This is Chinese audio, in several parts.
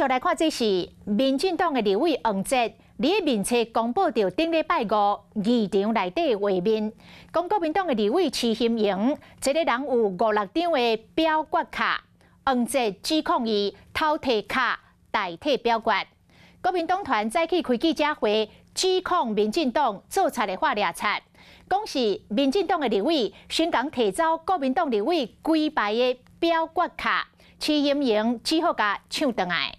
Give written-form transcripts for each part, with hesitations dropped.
就来看，这是民进党的立委黄捷，伫面册公布着顶礼拜五议场内底画面，讲国民党的立委徐欣莹，一个人有5、6张的表决卡，黄捷指控伊偷摕卡代替表决。国民党团早起开记者会，指控民进党做贼的话掠贼，讲是民进党的立委先讲摕走国民党立委几排的表决卡，徐欣莹只好甲抢倒来。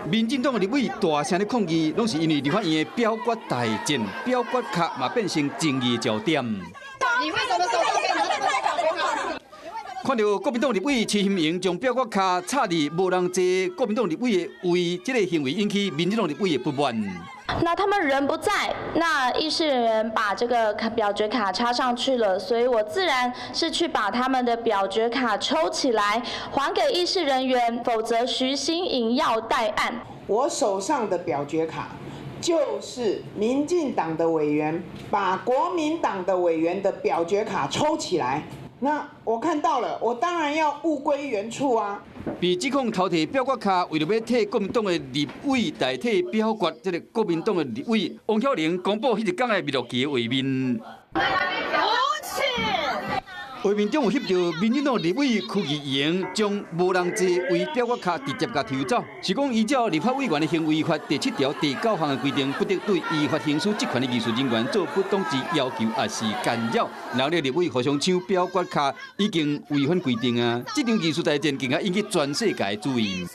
民进党的立委大声的抗议，拢是因为立法院的表决大战，表决卡嘛变成争议焦点。你为什么手动变成看到国民党立委徐欣莹将表决卡插入无人坐国民党立委的位，这个行为引起民进党立委的不满。 那他们人不在，那议事人把这个表决卡插上去了，所以我自然是去把他们的表决卡抽起来，还给议事人员，否则徐欣莹要代案。我手上的表决卡就是民进党的委员把国民党的委员的表决卡抽起来，那我看到了，我当然要物归原处啊。 被指控偷摕表决卡，为了要替国民党的立委代替表决，这个国民党的立委王巧玲公布迄日天的灭落期的画面。画面中有翕到民进党立委区议员将无人坐为表决卡直接甲抽走，是讲依照立法委员的行为法第7条第9项的规定，不得对依法行使职权的艺术人员做不当之要求，也是干扰。然后立委互相抢表决卡，已经违反规定啊！这场艺术大战更加引起全世界注意。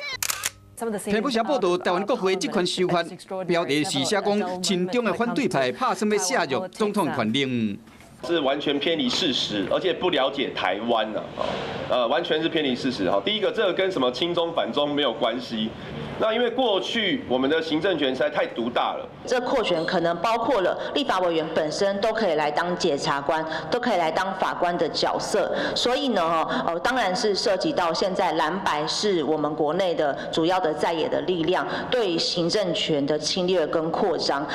台北社报道，台湾国会职权修法标题是写讲，亲中的反对派拍算要下入总统权力。 是完全偏离事实，而且不了解台湾完全是偏离事实哈。第一个，这个跟什么亲中反中没有关系。那因为过去我们的行政权实在太独大了，这扩权可能包括了立法委员本身都可以来当检察官，都可以来当法官的角色。所以呢，当然是涉及到现在蓝白是我们国内的主要的在野的力量对行政权的侵略跟扩张。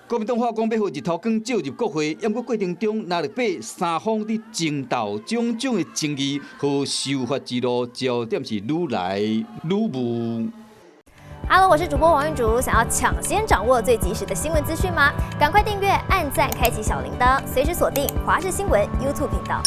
国民党话讲要予日头光照入国会，不过过程中哪力被三方伫争斗，种种的争议和修法之路，焦点是愈来愈无。Hello， 我是主播王韵竹，想要抢先掌握最及时的新闻资讯吗？赶快订阅、按赞、开启小铃铛，随时锁定华视新闻 YouTube 频道。